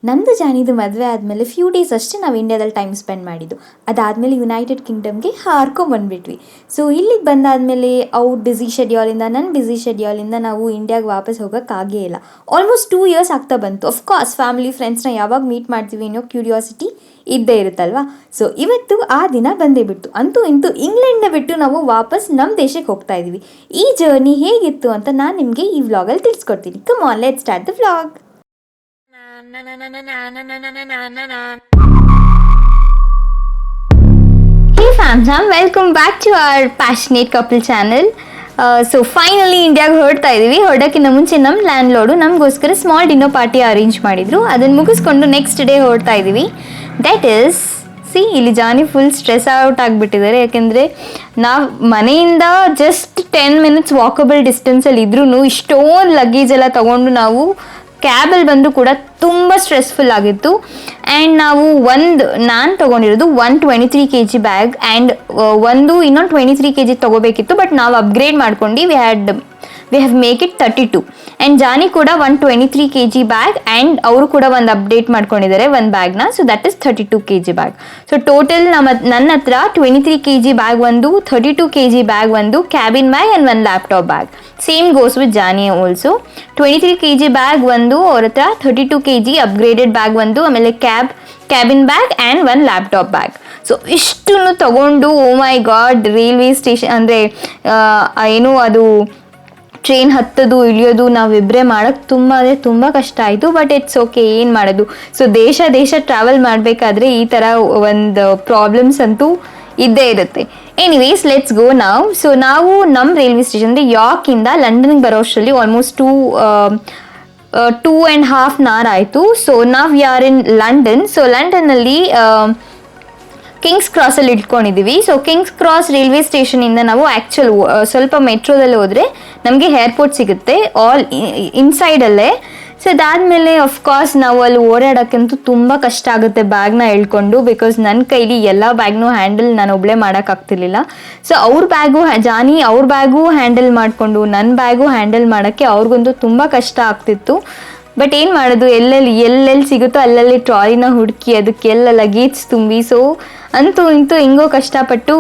ನಂದು ಜಾನಿದು ಮದುವೆ ಆದಮೇಲೆ ಫ್ಯೂ ಡೇಸ್ ಅಷ್ಟೇ ನಾವು ಇಂಡಿಯಾದಲ್ಲಿ ಟೈಮ್ ಸ್ಪೆಂಡ್ ಮಾಡಿದ್ದು. ಅದಾದಮೇಲೆ ಯುನೈಟೆಡ್ ಕಿಂಗ್ಡಮ್ಗೆ ಹಾರ್ಕೊಂಬಂದ್ಬಿಟ್ವಿ. ಸೊ ಇಲ್ಲಿಗೆ ಬಂದಾದಮೇಲೆ ಅವ್ರ ಬ್ಯುಸಿ ಶೆಡ್ಯೂಲಿಂದ ನನ್ನ ಬ್ಯುಸಿ ಶೆಡ್ಯೂಲಿಂದ ನಾವು ಇಂಡಿಯಾಗೆ ವಾಪಸ್ ಹೋಗೋಕ್ಕಾಗೇ ಇಲ್ಲ. ಆಲ್ಮೋಸ್ಟ್ 2 ಇಯರ್ಸ್ ಆಗ್ತಾ ಬಂತು. ಅಫ್ಕೋರ್ಸ್ ಫ್ಯಾಮಿಲಿ ಫ್ರೆಂಡ್ಸ್ನ ಯಾವಾಗ ಮೀಟ್ ಮಾಡ್ತೀವಿ ಅನ್ನೋ ಕ್ಯೂರಿಯಾಸಿಟಿ ಇದ್ದೇ ಇರುತ್ತಲ್ವಾ. ಸೊ ಇವತ್ತು ಆ ದಿನ ಬಂದೇ ಬಿಟ್ಟು. ಅಂತೂ ಇಂತೂ ಇಂಗ್ಲೆಂಡ್ನ ಬಿಟ್ಟು ನಾವು ವಾಪಸ್ ನಮ್ಮ ದೇಶಕ್ಕೆ ಹೋಗ್ತಾ ಇದ್ದೀವಿ. ಈ ಜರ್ನಿ ಹೇಗಿತ್ತು ಅಂತ ನಾನು ನಿಮಗೆ ಈ ವ್ಲಾಗಲ್ಲಿ ತಿಳಿಸ್ಕೊಡ್ತೀನಿ. Come on, let's start the vlog. Hey fam, welcome back to our passionate couple channel. So finally ಇಂಡಿಯಾಗೆ ಹೊರಡ್ತಾ ಇದ್ದೀವಿ. ಹೊರಡೋಕ್ಕಿಂತ ಮುಂಚೆ ನಮ್ಮ ಲ್ಯಾಂಡ್ ನಮಗೋಸ್ಕರ ಸ್ಮಾಲ್ ಡಿನ್ನರ್ ಪಾರ್ಟಿ ಅರೇಂಜ್ ಮಾಡಿದ್ರು. ಅದನ್ನು ಮುಗಿಸ್ಕೊಂಡು ನೆಕ್ಸ್ಟ್ ಡೇ ಹೊರಡ್ತಾ ಇದ್ದೀವಿ. ದ್ಯಾಟ್ ಈಸ್ ಇಲ್ಲಿ ಜಾನಿ ಫುಲ್ ಸ್ಟ್ರೆಸ್ ಔಟ್ ಆಗಿಬಿಟ್ಟಿದ್ದಾರೆ. ಯಾಕೆಂದರೆ ನಾವು ಮನೆಯಿಂದ ಜಸ್ಟ್ 10 minutes ವಾಕಬಲ್ ಡಿಸ್ಟೆನ್ಸಲ್ಲಿ ಇದ್ರೂ ಇಷ್ಟೊಂದು ಲಗೇಜ್ ಎಲ್ಲ ತೊಗೊಂಡು ನಾವು ಕ್ಯಾಬಲ್ಲಿ ಬಂದರೂ ಕೂಡ ತುಂಬ ಸ್ಟ್ರೆಸ್ಫುಲ್ ಆಗಿತ್ತು. ಆ್ಯಂಡ್ ನಾವು ನಾನು ತೊಗೊಂಡಿರೋದು 123 kg ಬ್ಯಾಗ್ ಆ್ಯಂಡ್ ಇನ್ನೊಂದು 23 kg ತೊಗೋಬೇಕಿತ್ತು. ಬಟ್ ನಾವು ಅಪ್ಗ್ರೇಡ್ ಮಾಡ್ಕೊಂಡು we have make it 32. And Johnny ಕೂಡ 123 kg ಬ್ಯಾಗ್ ಆ್ಯಂಡ್ ಅವರು ಕೂಡ ಒಂದು ಅಪ್ಡೇಟ್ ಮಾಡ್ಕೊಂಡಿದ್ದಾರೆ ಒಂದು ಬ್ಯಾಗ್ನ. So that is 32 kg bag. So total ನನ್ನ ಹತ್ರ 23 kg ಬ್ಯಾಗ್ ಒಂದು, 32 kg ಬ್ಯಾಗ್ ಒಂದು, ಕ್ಯಾಬಿನ್ ಬ್ಯಾಗ್ ಆ್ಯಂಡ್ ಒಂದು laptop bag. Same goes with Johnny also. 23 kg bag ಒಂದು ಅವ್ರ ಹತ್ರ, 32 kg ಅಪ್ಗ್ರೇಡೆಡ್ ಬ್ಯಾಗ್ ಒಂದು, ಆಮೇಲೆ ಕ್ಯಾಬಿನ್ ಬ್ಯಾಗ್ ಆ್ಯಂಡ್ ಒಂದು ಲ್ಯಾಪ್ಟಾಪ್ ಬ್ಯಾಗ್. ಸೊ ಇಷ್ಟನ್ನು ತಗೊಂಡು oh my god, railway station ಅಂದರೆ ಏನು ಅದು ಟ್ರೈನ್ ಹತ್ತೋದು ಇಳಿಯೋದು ನಾವಿಬ್ಬರೇ ಮಾಡೋಕ್ಕೆ ತುಂಬ ಕಷ್ಟ ಆಯಿತು. ಬಟ್ ಇಟ್ಸ್ ಓಕೆ, ಏನು ಮಾಡೋದು. ಸೊ ದೇಶ ಟ್ರಾವೆಲ್ ಮಾಡಬೇಕಾದ್ರೆ ಈ ಥರ ಒಂದು ಪ್ರಾಬ್ಲಮ್ಸ್ ಅಂತೂ ಇದ್ದೇ ಇರುತ್ತೆ. ಎನಿವೇಸ್ ಲೆಟ್ಸ್ ಗೋ ನಾವು. ಸೊ ನಾವು ನಮ್ಮ ರೈಲ್ವೆ ಸ್ಟೇಷನ್ ಅಂದರೆ ಯಾರ್ಕಿಂದ ಲಂಡನ್ಗೆ ಬರೋ ಅಷ್ಟರಲ್ಲಿ ಆಲ್ಮೋಸ್ಟ್ 2.5 hours ಆಯಿತು. ಸೊ ನಾವು ಯಾರ್ ಇನ್ ಲಂಡನ್. ಸೊ ಲಂಡನ್ನಲ್ಲಿ ಕಿಂಗ್ಸ್ ಕ್ರಾಸಲ್ಲಿ ಇಟ್ಕೊಂಡಿದ್ದೀವಿ. ಸೊ ಕಿಂಗ್ಸ್ ಕ್ರಾಸ್ ರೈಲ್ವೆ ಸ್ಟೇಷನಿಂದ ನಾವು ಆ್ಯಕ್ಚುಲ್ ಸ್ವಲ್ಪ ಮೆಟ್ರೋದಲ್ಲಿ ಹೋದರೆ ನಮಗೆ ಏರ್ಪೋರ್ಟ್ ಸಿಗುತ್ತೆ ಇನ್ಸೈಡಲ್ಲೇ. ಸೊ ಅದಾದಮೇಲೆ ಅಫ್ಕೋರ್ಸ್ ನಾವು ಅಲ್ಲಿ ಓಡಾಡೋಕ್ಕಂತೂ ತುಂಬ ಕಷ್ಟ ಆಗುತ್ತೆ ಬ್ಯಾಗ್ನ ಹೇಳ್ಕೊಂಡು. ಬಿಕಾಸ್ ನನ್ನ ಕೈಲಿ ಎಲ್ಲ ಬ್ಯಾಗ್ನೂ ಹ್ಯಾಂಡಲ್ ನಾನು ಒಬ್ಬಳೇ ಮಾಡೋಕ್ಕಾಗ್ತಿರ್ಲಿಲ್ಲ. ಸೊ ಜಾನಿ ಅವ್ರ ಬ್ಯಾಗು ಹ್ಯಾಂಡಲ್ ಮಾಡಿಕೊಂಡು ನನ್ನ ಬ್ಯಾಗು ಹ್ಯಾಂಡಲ್ ಮಾಡೋಕ್ಕೆ ಅವ್ರಿಗಂತೂ ತುಂಬ ಕಷ್ಟ ಆಗ್ತಿತ್ತು. ಬಟ್ ಏನು ಮಾಡೋದು, ಎಲ್ಲೆಲ್ಲಿ ಸಿಗುತ್ತೋ ಅಲ್ಲಲ್ಲಿ ಟ್ರಾಲಿನ ಹುಡುಕಿ ಅದಕ್ಕೆಲ್ಲ ಲಗೇಜ್ ತುಂಬಿ. ಸೊ ಅಂತೂ ಇಂತೂ ಹಿಂಗೋ ಕಷ್ಟಪಟ್ಟು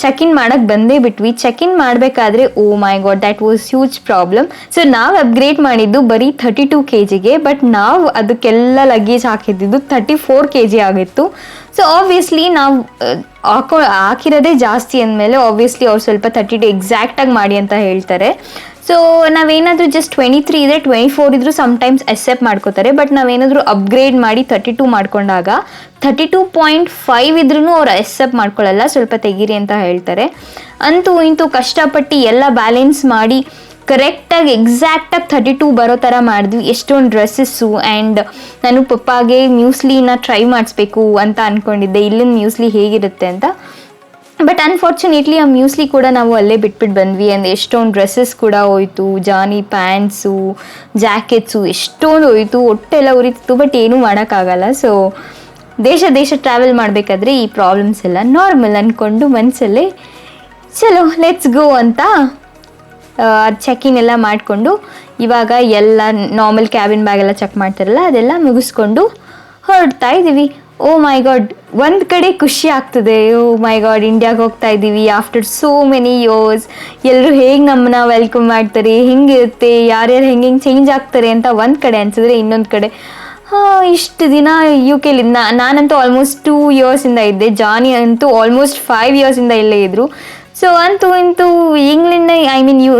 ಚೆಕ್-ಇನ್ ಮಾಡೋಕ್ಕೆ ಬಂದೇ ಬಿಟ್ವಿ. ಚೆಕ್-ಇನ್ ಮಾಡಬೇಕಾದ್ರೆ oh my god, that was huge problem. So ನಾವು ಅಪ್ಗ್ರೇಡ್ ಮಾಡಿದ್ದು ಬರೀ 32 kgಗೆ, ಬಟ್ ನಾವು ಅದಕ್ಕೆಲ್ಲ ಲಗೇಜ್ ಹಾಕಿದ್ದು 34 kg ಆಗಿತ್ತು. ಸೊ ಆಬ್ವಿಯಸ್ಲಿ ನಾವು ಹಾಕಿರೋದೇ ಜಾಸ್ತಿ ಅಂದಮೇಲೆ ಆಬ್ವಿಯಸ್ಲಿ ಅವ್ರು ಸ್ವಲ್ಪ 32 ಎಕ್ಸಾಕ್ಟಾಗಿ ಮಾಡಿ ಅಂತ ಹೇಳ್ತಾರೆ. ಸೊ ನಾವೇನಾದರೂ ಜಸ್ಟ್ 23 ಇದ್ದರೆ 24 ಇದ್ರೂ ಸಮ್ಟೈಮ್ಸ್ ಅಕ್ಸೆಪ್ಟ್ ಮಾಡ್ಕೋತಾರೆ. ಬಟ್ ನಾವೇನಾದರೂ ಅಪ್ಗ್ರೇಡ್ ಮಾಡಿ 32 ಮಾಡ್ಕೊಂಡಾಗ 32.5 ಇದ್ರೂ ಅವ್ರು ಅಕ್ಸೆಪ್ಟ್ ಮಾಡ್ಕೊಳ್ಳಲ್ಲ, ಸ್ವಲ್ಪ ತೆಗೀರಿ ಅಂತ ಹೇಳ್ತಾರೆ. ಅಂತೂ ಇಂತೂ ಕಷ್ಟಪಟ್ಟು ಎಲ್ಲ ಬ್ಯಾಲೆನ್ಸ್ ಮಾಡಿ ಕರೆಕ್ಟಾಗಿ ಎಕ್ಸಾಕ್ಟಾಗಿ 32 ಬರೋ ಥರ ಮಾಡಿದ್ವಿ. ಎಷ್ಟೊಂದು ಡ್ರೆಸ್ಸಸ್ಸು ಆ್ಯಂಡ್ ನಾನು ಪಪ್ಪಾಗೆ ಮ್ಯೂಸ್ಲಿನ ಟ್ರೈ ಮಾಡಿಸ್ಬೇಕು ಅಂತ ಅಂದ್ಕೊಂಡಿದ್ದೆ, ಇಲ್ಲಿನ ಮ್ಯೂಸ್ಲಿ ಹೇಗಿರುತ್ತೆ ಅಂತ. ಬಟ್ ಅನ್ಫಾರ್ಚುನೇಟ್ಲಿ ಆ ಮ್ಯೂಸ್ಲಿ ಕೂಡ ನಾವು ಅಲ್ಲೇ ಬಿಟ್ಬಿಟ್ಟು ಬಂದ್ವಿ. ಆ್ಯಂಡ್ ಎಷ್ಟೊಂದು ಡ್ರೆಸ್ಸಸ್ ಕೂಡ ಹೋಯ್ತು, ಜಾನಿ ಪ್ಯಾಂಟ್ಸು, ಜಾಕೆಟ್ಸು ಎಷ್ಟೊಂದು ಹೋಯ್ತು, ಹೊಟ್ಟೆಲ್ಲ ಉರಿತಿತ್ತು. ಬಟ್ ಏನೂ ಮಾಡೋಕ್ಕಾಗಲ್ಲ. ಸೊ ದೇಶ ಟ್ರಾವೆಲ್ ಮಾಡಬೇಕಾದ್ರೆ ಈ ಪ್ರಾಬ್ಲಮ್ಸ್ ಎಲ್ಲ ನಾರ್ಮಲ್ ಅಂದ್ಕೊಂಡು ಮನಸ್ಸಲ್ಲೇ ಚಲೋ ಲೆಟ್ಸ್ ಗೋ ಅಂತ ಚೆಕ್-ಇನ್ ಎಲ್ಲ ಮಾಡಿಕೊಂಡು ಇವಾಗ ಎಲ್ಲ ನಾರ್ಮಲ್ ಕ್ಯಾಬಿನ್ ಬ್ಯಾಗ್ ಎಲ್ಲ ಚೆಕ್ ಮಾಡ್ತಾರಲ್ಲ ಅದೆಲ್ಲ ಮುಗಿಸ್ಕೊಂಡು ಹೊರಡ್ತಾ ಇದ್ದೀವಿ. ಓ ಮೈ ಗಾಡ್, ಒಂದು ಕಡೆ ಖುಷಿ ಆಗ್ತದೆ. ಓ ಮೈ ಗಾಡ್, ಇಂಡಿಯಾಗೆ ಹೋಗ್ತಾ ಇದ್ದೀವಿ ಆಫ್ಟರ್ ಸೋ ಮೆನಿ ಇಯರ್ಸ್. ಎಲ್ಲರೂ ಹೇಗೆ ನಮ್ಮನ್ನ ವೆಲ್ಕಮ್ ಮಾಡ್ತಾರೆ, ಹೆಂಗಿರುತ್ತೆ, ಯಾರ್ಯಾರು ಹೆಂಗೆ ಚೇಂಜ್ ಆಗ್ತಾರೆ ಅಂತ ಒಂದು ಕಡೆ ಅನಿಸಿದ್ರೆ, ಇನ್ನೊಂದು ಕಡೆ ಇಷ್ಟು ದಿನ UK ನಾನಂತೂ ಆಲ್ಮೋಸ್ಟ್ 2 yearsಯಿಂದ ಇದ್ದೆ. ಜಾನಿ ಅಂತೂ ಆಲ್ಮೋಸ್ಟ್ 5 yearsಯಿಂದ ಇಲ್ಲೇ ಇದ್ದರು. ಸೊ ಅಂತೂ ಇಂತೂ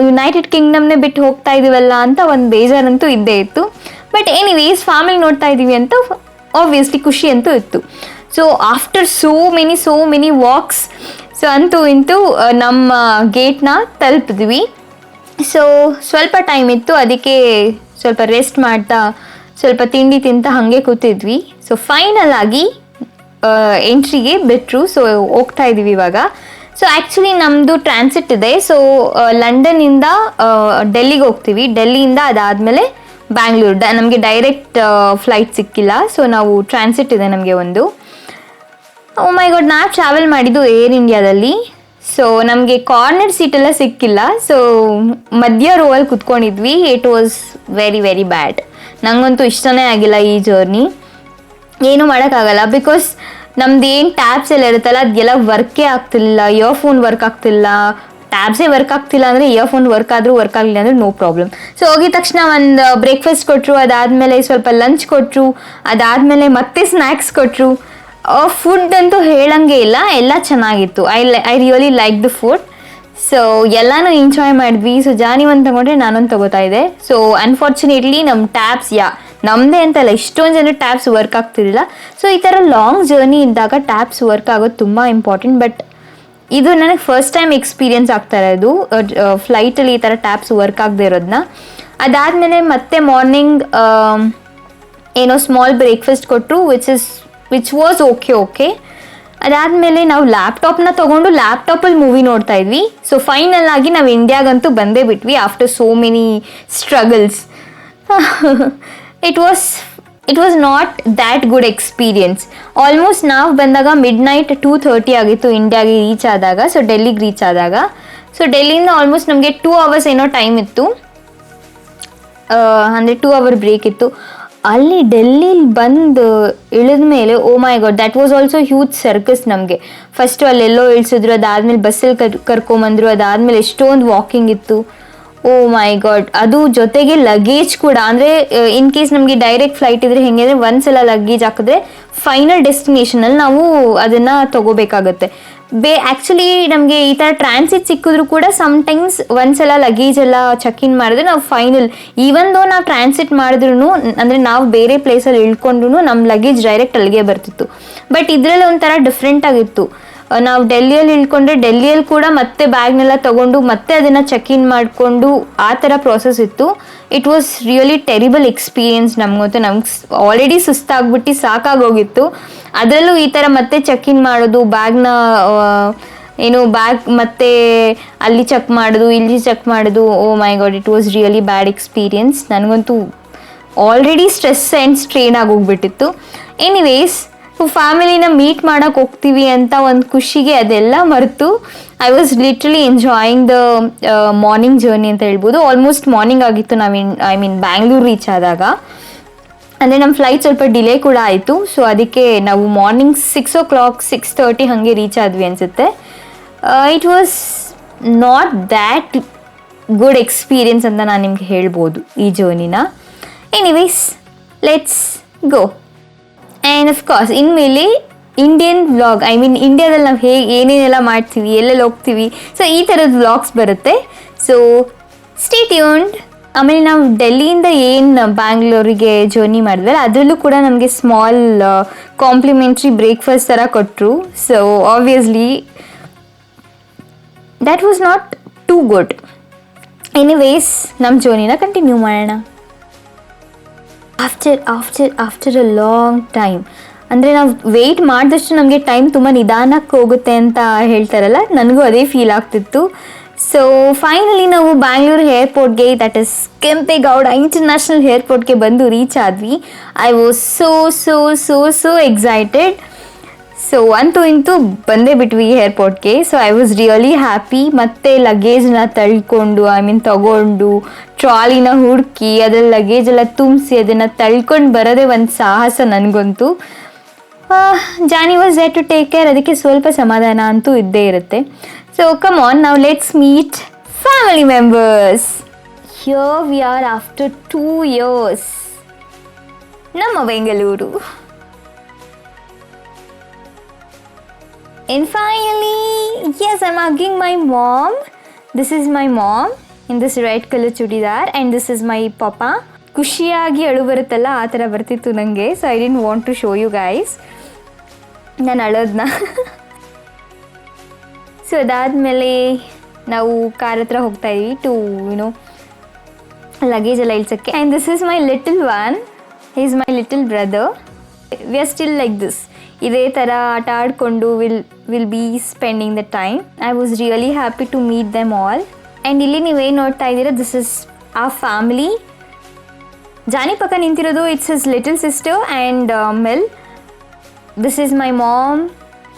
ಯುನೈಟೆಡ್ ಕಿಂಗ್ಡಮ್ನೇ ಬಿಟ್ಟು ಹೋಗ್ತಾ ಇದೀವಲ್ಲ ಅಂತ ಒಂದು ಬೇಜಾರಂತೂ ಇದ್ದೇ ಇತ್ತು. ಬಟ್ ಎನಿವೇಸ್ ಫ್ಯಾಮಿಲಿ ನೋಡ್ತಾ ಇದ್ದೀವಿ ಅಂತ ಆಬ್ವಿಯಸ್ಲಿ ಖುಷಿ ಅಂತೂ ಇತ್ತು. So after so many walks so ಅಂತೂ ಇಂತೂ ನಮ್ಮ ಗೇಟ್ನ ತಲುಪಿದ್ವಿ. ಸೊ ಸ್ವಲ್ಪ ಟೈಮ್ ಇತ್ತು, ಅದಕ್ಕೆ ಸ್ವಲ್ಪ ರೆಸ್ಟ್ ಮಾಡ್ತಾ ಸ್ವಲ್ಪ ತಿಂಡಿ ತಿಂತ ಹಾಗೆ ಕೂತಿದ್ವಿ. ಸೊ ಫೈನಲ್ ಆಗಿ ಎಂಟ್ರಿಗೆ ಬಿಟ್ಟರು. ಸೊ ಹೋಗ್ತಾ ಇದ್ದೀವಿ ಇವಾಗ. ಸೊ ಆ್ಯಕ್ಚುಲಿ ನಮ್ಮದು ಟ್ರಾನ್ಸಿಟ್ ಇದೆ. ಸೊ ಲಂಡನ್ನಿಂದ ಡೆಲ್ಲಿಗೆ ಹೋಗ್ತೀವಿ. ಡೆಲ್ಲಿಯಿಂದ ಅದಾದಮೇಲೆ ಬ್ಯಾಂಗ್ಳೂರು. ನಮಗೆ ಡೈರೆಕ್ಟ್ ಫ್ಲೈಟ್ ಸಿಕ್ಕಿಲ್ಲ. ಸೊ ನಾವು ಟ್ರಾನ್ಸಿಟ್ ಇದೆ ನಮಗೆ ಒಂದು. ಓ ಮೈ ಗಾಡ್, ನಾವು ಟ್ರಾವೆಲ್ ಮಾಡಿದ್ದು ಏರ್ ಇಂಡಿಯಾದಲ್ಲಿ. ಸೊ ನಮಗೆ ಕಾರ್ನರ್ ಸೀಟೆಲ್ಲ ಸಿಕ್ಕಿಲ್ಲ. ಸೊ ಮಧ್ಯ ರೋವಲ್ಲಿ ಕುತ್ಕೊಂಡಿದ್ವಿ. It was very bad. ನನಗಂತೂ ಇಷ್ಟನೇ ಆಗಿಲ್ಲ ಈ ಜರ್ನಿ. ಏನೂ ಮಾಡೋಕ್ಕಾಗಲ್ಲ, ಬಿಕಾಸ್ ನಮ್ದು ಏನು ಟ್ಯಾಬ್ಸ್ ಎಲ್ಲ ಇರುತ್ತಲ್ಲ ಅದೆಲ್ಲ ವರ್ಕೇ ಆಗ್ತಿಲ್ಲ, ಇಯರ್ಫೋನ್ ವರ್ಕ್ ಆಗ್ತಿಲ್ಲ. ಟ್ಯಾಬ್ಸೇ ವರ್ಕ್ ಆಗ್ತಿಲ್ಲ ಅಂದರೆ ಇಯರ್ಫೋನ್ ವರ್ಕ್ ಆದರೂ ವರ್ಕ್ ಆಗಲಿಲ್ಲ ಅಂದರೆ ನೋ ಪ್ರಾಬ್ಲಮ್. ಸೊ ಹೋಗಿದ ತಕ್ಷಣ ಒಂದು ಬ್ರೇಕ್ಫಾಸ್ಟ್ ಕೊಟ್ಟರು, ಅದಾದಮೇಲೆ ಸ್ವಲ್ಪ ಲಂಚ್ ಕೊಟ್ಟರು, ಅದಾದಮೇಲೆ ಮತ್ತೆ ಸ್ನ್ಯಾಕ್ಸ್ ಕೊಟ್ಟರು. ಫುಡ್ ಅಂತೂ ಹೇಳಂಗೆ ಇಲ್ಲ, ಎಲ್ಲ ಚೆನ್ನಾಗಿತ್ತು. I really like the food. So ಎಲ್ಲನೂ ಎಂಜಾಯ್ ಮಾಡಿದ್ವಿ. ಸೊ ಜಾನಿ ಒಂದು ತಗೊಂಡ್ರೆ ನಾನೊಂದು ತಗೋತಾ ಇದ್ದೆ. ಸೊ ಅನ್ಫಾರ್ಚುನೇಟ್ಲಿ ನಮ್ಮ ಟ್ಯಾಬ್ಸ್ ನಮ್ಮದೇ ಅಂತಲ್ಲ, ಇಷ್ಟೊಂದು ಜನ ಟ್ಯಾಬ್ಸ್ ವರ್ಕ್ ಆಗ್ತಿರಲಿಲ್ಲ. ಸೊ ಈ ಥರ ಲಾಂಗ್ ಜರ್ನಿ ಇದ್ದಾಗ ಟ್ಯಾಬ್ಸ್ ವರ್ಕ್ ಆಗೋದು ತುಂಬ ಇಂಪಾರ್ಟೆಂಟ್. ಬಟ್ ಇದು ನನಗೆ ಫಸ್ಟ್ ಟೈಮ್ ಎಕ್ಸ್ಪೀರಿಯನ್ಸ್ ಆಗ್ತಾ ಇರೋದು, ಫ್ಲೈಟಲ್ಲಿ ಈ ಥರ ಟ್ಯಾಬ್ಸ್ ವರ್ಕ್ ಆಗದೆ ಇರೋದನ್ನ. ಅದಾದಮೇಲೆ ಮತ್ತೆ ಮಾರ್ನಿಂಗ್ ಏನೋ ಸ್ಮಾಲ್ ಬ್ರೇಕ್ಫಾಸ್ಟ್ ಕೊಟ್ಟರು, ವಿಚ್ ವಾಸ್ ಓಕೆ. ಅದಾದಮೇಲೆ ನಾವು ಲ್ಯಾಪ್ಟಾಪ್ನ ತೊಗೊಂಡು ಲ್ಯಾಪ್ಟಾಪಲ್ಲಿ ಮೂವಿ ನೋಡ್ತಾ ಇದ್ವಿ. ಸೊ ಫೈನಲ್ ಆಗಿ ನಾವು ಇಂಡಿಯಾಗಂತೂ ಬಂದೇ ಬಿಟ್ವಿ after so many struggles. It was not that good experience. Almost ನಾವು ಬಂದಾಗ midnight 2:30 ಆಗಿತ್ತು ಇಂಡಿಯಾಗೆ ರೀಚ್ ಆದಾಗ, ಸೊ ಡೆಲ್ಲಿಗೆ ರೀಚ್ ಆದಾಗ. ಸೊ ಡೆಲ್ಲಿಯಿಂದ ಆಲ್ಮೋಸ್ಟ್ ನಮಗೆ 2 hours ಏನೋ ಟೈಮ್ ಇತ್ತು, ಅಂದರೆ 2 hour ಬ್ರೇಕ್ ಇತ್ತು. ಅಲ್ಲಿ ಡೆಲ್ಲಿಲಿ ಬಂದು ಇಳಿದ ಮೇಲೆ oh my god, that was also huge circus ನಮಗೆ. ಫಸ್ಟು ಅಲ್ಲೆಲ್ಲೋ ಇಳಿಸಿದ್ರು, ಅದಾದಮೇಲೆ ಬಸ್ಸಲ್ಲಿ ಕರ್ಕೊಂಬಂದರು, ಅದಾದಮೇಲೆ ಎಷ್ಟೊಂದು ವಾಕಿಂಗ್ ಇತ್ತು. ಓ ಮೈ ಗಾಡ್, ಅದು ಜೊತೆಗೆ ಲಗೇಜ್ ಕೂಡ. ಅಂದರೆ ಇನ್ ಕೇಸ್ ನಮಗೆ ಡೈರೆಕ್ಟ್ ಫ್ಲೈಟ್ ಇದ್ರೆ ಹೆಂಗೆ ಅಂದರೆ ಒಂದ್ಸಲ ಲಗೇಜ್ ಹಾಕಿದ್ರೆ ಫೈನಲ್ ಡೆಸ್ಟಿನೇಷನಲ್ಲಿ ನಾವು ಅದನ್ನು ತೊಗೋಬೇಕಾಗತ್ತೆ. ಆ್ಯಕ್ಚುಲಿ ನಮಗೆ ಈ ಥರ ಟ್ರಾನ್ಸಿಟ್ ಸಿಕ್ಕಿದ್ರು ಕೂಡ ಸಮ್ಟೈಮ್ಸ್ ಒಂದ್ಸಲ ಲಗೇಜ್ ಎಲ್ಲ ಚೆಕ್ ಇನ್ ಮಾಡಿದ್ರೆ ನಾವು ಫೈನಲ್, ಈವನ್ ದೋ ನಾವು ಟ್ರಾನ್ಸಿಟ್ ಮಾಡಿದ್ರು, ಅಂದರೆ ನಾವು ಬೇರೆ ಪ್ಲೇಸಲ್ಲಿ ಇಳ್ಕೊಂಡ್ರು ನಮ್ಮ ಲಗೇಜ್ ಡೈರೆಕ್ಟ್ ಅಲ್ಲಿಗೆ ಬರ್ತಿತ್ತು. ಬಟ್ ಇದರಲ್ಲಿ ಒಂಥರ ಡಿಫ್ರೆಂಟ್ ಆಗಿತ್ತು. ನಾವು ಡೆಲ್ಲಿಯಲ್ಲಿ ಇಳ್ಕೊಂಡ್ರೆ ಡೆಲ್ಲಿಯಲ್ಲಿ ಕೂಡ ಮತ್ತೆ ಬ್ಯಾಗ್ನೆಲ್ಲ ತೊಗೊಂಡು ಮತ್ತೆ ಅದನ್ನು ಚೆಕ್ ಇನ್ ಮಾಡಿಕೊಂಡು ಆ ಥರ ಪ್ರಾಸೆಸ್ ಇತ್ತು. It was really terrible experience. ನಮಗಂತೂ ಆಲ್ರೆಡಿ ಸುಸ್ತಾಗ್ಬಿಟ್ಟು ಸಾಕಾಗೋಗಿತ್ತು. ಅದರಲ್ಲೂ ಈ ಥರ ಮತ್ತೆ ಚೆಕ್ ಇನ್ ಮಾಡೋದು, ಬ್ಯಾಗ್ನ ಬ್ಯಾಗ್ ಮತ್ತೆ ಅಲ್ಲಿ ಚೆಕ್ ಮಾಡೋದು, ಇಲ್ಲಿ ಚೆಕ್ ಮಾಡೋದು. Oh my god, it was really bad experience. ನನಗಂತೂ ಆಲ್ರೆಡಿ ಸ್ಟ್ರೆಸ್ ಆ್ಯಂಡ್ ಸ್ಟ್ರೇನ್ ಆಗೋಗ್ಬಿಟ್ಟಿತ್ತು. ಎನಿವೇಸ್, ಫ್ಯಾಮಿಲಿನ ಮೀಟ್ ಮಾಡೋಕೆ ಹೋಗ್ತೀವಿ ಅಂತ ಒಂದು ಖುಷಿಗೆ ಅದೆಲ್ಲ ಮರೆತು I was literally enjoying the morning journey ಅಂತ ಹೇಳ್ಬೋದು. ಆಲ್ಮೋಸ್ಟ್ ಮಾರ್ನಿಂಗ್ ಆಗಿತ್ತು ಬ್ಯಾಂಗ್ಳೂರು ರೀಚ್ ಆದಾಗ. ಅಂದರೆ ನಮ್ಮ ಫ್ಲೈಟ್ ಸ್ವಲ್ಪ ಡಿಲೇ ಕೂಡ ಆಯಿತು. ಸೊ ಅದಕ್ಕೆ ನಾವು ಮಾರ್ನಿಂಗ್ 6 o'clock 6:30 ಹಾಗೆ ರೀಚ್ ಆದ್ವಿ ಅನಿಸುತ್ತೆ. It was not that good experience ಅಂತ ನಾನು ನಿಮ್ಗೆ ಹೇಳ್ಬೋದು ಈ ಜರ್ನಿನ. Anyways, let's go. And of course ಇನ್ಮೇಲೆ ಇಂಡಿಯನ್ ವ್ಲಾಗ್, ಇಂಡಿಯಾದಲ್ಲಿ ನಾವು ಏನೇನೆಲ್ಲ ಮಾಡ್ತೀವಿ, ಎಲ್ಲೆಲ್ಲಿ ಹೋಗ್ತೀವಿ, ಸೊ ಈ ಥರದ ವ್ಲಾಗ್ಸ್ ಬರುತ್ತೆ. So stay tuned. ಆಮೇಲೆ ನಾವು ಡೆಲ್ಲಿಯಿಂದ ಏನು ಬ್ಯಾಂಗ್ಳೂರಿಗೆ ಜರ್ನಿ ಮಾಡಿದ್ವಲ್ಲ ಅದರಲ್ಲೂ ಕೂಡ ನಮಗೆ ಸ್ಮಾಲ್ ಕಾಂಪ್ಲಿಮೆಂಟ್ರಿ ಬ್ರೇಕ್ಫಾಸ್ಟ್ ಥರ ಕೊಟ್ಟರು. So obviously that was not too good. Anyways, ನಮ್ಮ ಜರ್ನಿನ ಕಂಟಿನ್ಯೂ ಮಾಡೋಣ. ಆಫ್ಟರ್ ಅ ಲಾಂಗ್ ಟೈಮ್, ಅಂದರೆ ನಾವು ವೆಯ್ಟ್ ಮಾಡಿದಷ್ಟು ನಮಗೆ ಟೈಮ್ ತುಂಬ ನಿಧಾನಕ್ಕೆ ಹೋಗುತ್ತೆ ಅಂತ ಹೇಳ್ತಾರಲ್ಲ, ನನಗೂ ಅದೇ ಫೀಲ್ ಆಗ್ತಿತ್ತು. ಸೊ ಫೈನಲಿ ನಾವು ಬ್ಯಾಂಗ್ಳೂರು ಏರ್ಪೋರ್ಟ್ಗೆ, ದಟ್ ಇಸ್ ಕೆಂಪೇಗೌಡ ಇಂಟರ್ನ್ಯಾಷನಲ್ ಏರ್ಪೋರ್ಟ್ಗೆ ಬಂದು ರೀಚ್ ಆದ್ವಿ. I was so excited. So ಅಂತೂ ಇಂತೂ ಬಂದೇ ಬಿಟ್ವಿ ಏರ್ಪೋರ್ಟ್ಗೆ. So I was really happy. ಮತ್ತೆ ಲಗೇಜ್ನ ತಳ್ಕೊಂಡು ತಗೊಂಡು ಟ್ರಾಲಿನ ಹುಡುಕಿ ಅದ್ರಲ್ಲಿ ಲಗೇಜ್ ಎಲ್ಲ ತುಂಬಿಸಿ ಅದನ್ನು ತಳ್ಕೊಂಡು ಬರೋದೇ ಒಂದು ಸಾಹಸ ನನಗಂತೂ. Johnny was there to take care, ಅದಕ್ಕೆ ಸ್ವಲ್ಪ ಸಮಾಧಾನ ಅಂತೂ ಇದ್ದೇ ಇರುತ್ತೆ. ಸೊ ಕಮ್ ಆನ್, ನಾವು let's meet family members. Here we are after 2 years. ನಮ್ಮ Bengaluru. And finally, yes, I'm hugging my mom. This is my mom in this red color chudidar and this is my papa. ಖುಷಿಯಾಗಿ ಅಳು ಬರುತ್ತಲ್ಲ ಆ ಥರ ಬರ್ತಿತ್ತು ನನಗೆ. So I didn't want to show you guys ನಾನು ಅಳೋದನ್ನ. ಸೊ ಅದಾದಮೇಲೆ ನಾವು ಕಾರ್ ಹತ್ರ ಹೋಗ್ತಾ ಇದ್ವಿ ಟು ಲಗೇಜ್ ಎಲ್ಲ ಇಳ್ಸೋಕ್ಕೆ. And this is my little one, is my little brother. We are still like this, ಇದೇ ಥರ ಆಟ ಆಡಿಕೊಂಡು will be spending the time. I was really happy to meet them all. And ಇಲ್ಲಿ ನೀವೇನು ನೋಡ್ತಾ ಇದ್ದೀರಾ, this is a family. Johnny ಪಕ್ಕ ನಿಂತಿರೋದು it's his little sister and Mel. This is my mom,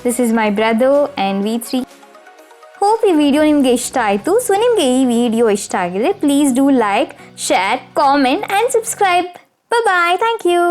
this is my brother and we 3. Hope ಈ video ನಿಮಗೆ ಇಷ್ಟ ಆಯಿತು. ಸೊ ನಿಮಗೆ ಈ ವಿಡಿಯೋ ಇಷ್ಟ ಆಗಿದೆ, please do like, share, comment and subscribe. Bye, thank you.